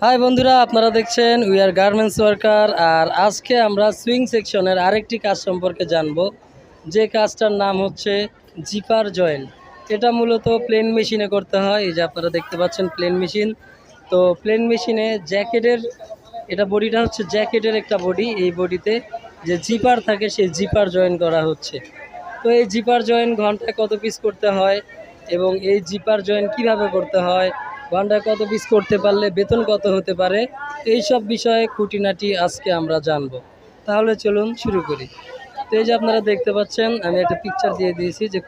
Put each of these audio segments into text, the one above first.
High বন্ধুরা, আপনারা দেখছেন উই আর গার্মেন্টস ওয়ার্কার। আর আজকে আমরা সুইং সেকশনের আরেকটি কাজ সম্পর্কে জানব, যে কাজটার নাম হচ্ছে জিপার জয়েন্ট। এটা মূলত প্লেন মেশিনে করতে হয়। এই যে আপনারা দেখতে পাচ্ছেন প্লেন মেশিন। তো প্লেন মেশিনে জ্যাকেটের, এটা বডিটা হচ্ছে জ্যাকেটের একটা বডি। এই বডিতে যে জিপার থাকে সেই জিপার জয়েন করা হচ্ছে। তো এই জিপার জয়েন ঘন্টায় কত পিস করতে হয় এবং এই জিপার জয়েন কিভাবে করতে হয়, ঘন্টায় কত পিস করতে পারলে বেতন কত হতে পারে, এই সব বিষয়ে খুঁটিনাটি আজকে আমরা জানব। তাহলে চলুন শুরু করি। তো এই যে আপনারা দেখতে পাচ্ছেন, আমি একটা পিকচার দিয়ে দিয়েছি যে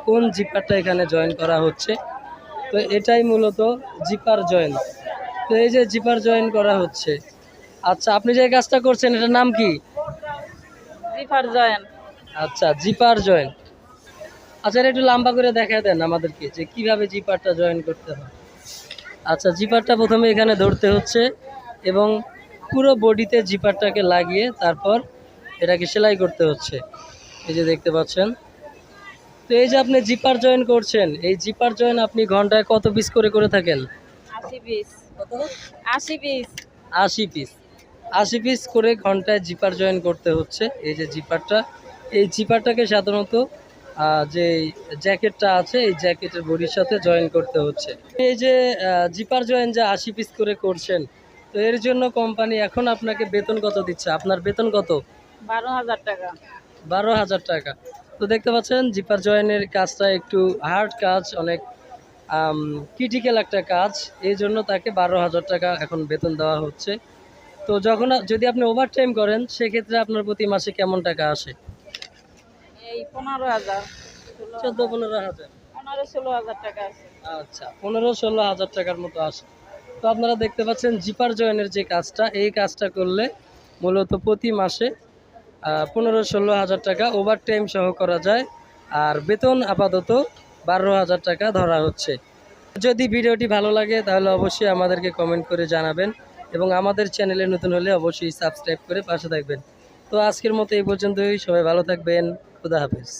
কোন জিপারটা এখানে জয়েন করা হচ্ছে। তো এটাই মূলত জিপার জয়েন। তো এই যে জিপার জয়েন করা হচ্ছে। আচ্ছা, আপনি যে কাজটা করছেন এটার নাম কি? Zipper join. আচ্ছা, জিপার জয়েন। আচ্ছা, এটা একটু লম্বা করে দেখায় দেন আমাদেরকে যে কিভাবে জিপারটা জয়েন করতে হয়। আচ্ছা, জিপারটা প্রথমে এখানে ধরতে হচ্ছে এবং পুরো বডিতে জিপারটাকে লাগিয়ে তারপর এটাকে সেলাই করতে হচ্ছে। এই যে দেখতে পাচ্ছেন। তো এই যে আপনি জিপার জয়েন করছেন, এই জিপার জয়েন আপনি ঘন্টায় কত পিস করে করে থাকেন? 80 পিস। কত? 80 পিস। 80 পিস। 80 পিস করে ঘন্টায় জিপার জয়েন করতে হচ্ছে। এই যে জিপারটা, এই জিপারটাকে সাধারণত যে জ্যাকেটটা আছে এই জ্যাকেটের বডির সাথে জয়েন করতে হচ্ছে। এই যে জিপার জয়েন যে 80 পিস করে করছেন, তো এর জন্য কোম্পানি এখন আপনাকে বেতন কত দিচ্ছে? আপনার বেতন কত? 12,000 টাকা। 12,000 টাকা। তো দেখতে পাচ্ছেন জিপার জয়েনের কাজটা একটু হার্ড কাজ, অনেক ক্রিটিক্যাল একটা কাজ। এই জন্য তাকে 12,000 টাকা এখন বেতন দেওয়া হচ্ছে। তো যদি আপনি ওভার টাইম করেন সেক্ষেত্রে আপনার প্রতি মাসে কেমন টাকা আসে? এই 15,000, 14-15 হাজার। 15-16,000 টাকা আছে। আচ্ছা, 15-16 হাজার টাকার মতো আসে। তো আপনারা দেখতে পাচ্ছেন জিপার জয়েনের যে কাজটা, এই কাজটা করলে মূলত প্রতি মাসে 15-16 হাজার টাকা ওভার টাইম সহ করা যায়। আর বেতন আপাতত 12,000 টাকা ধরা হচ্ছে। যদি ভিডিওটি ভালো লাগে তাহলে অবশ্যই আমাদেরকে কমেন্ট করে জানাবেন এবং আমাদের চ্যানেলে নতুন হলে অবশ্যই সাবস্ক্রাইব করে পাশে থাকবেন। তো আজকের মতো এই পর্যন্তই। সবাই ভালো থাকবেন। খুদা হাফেজ।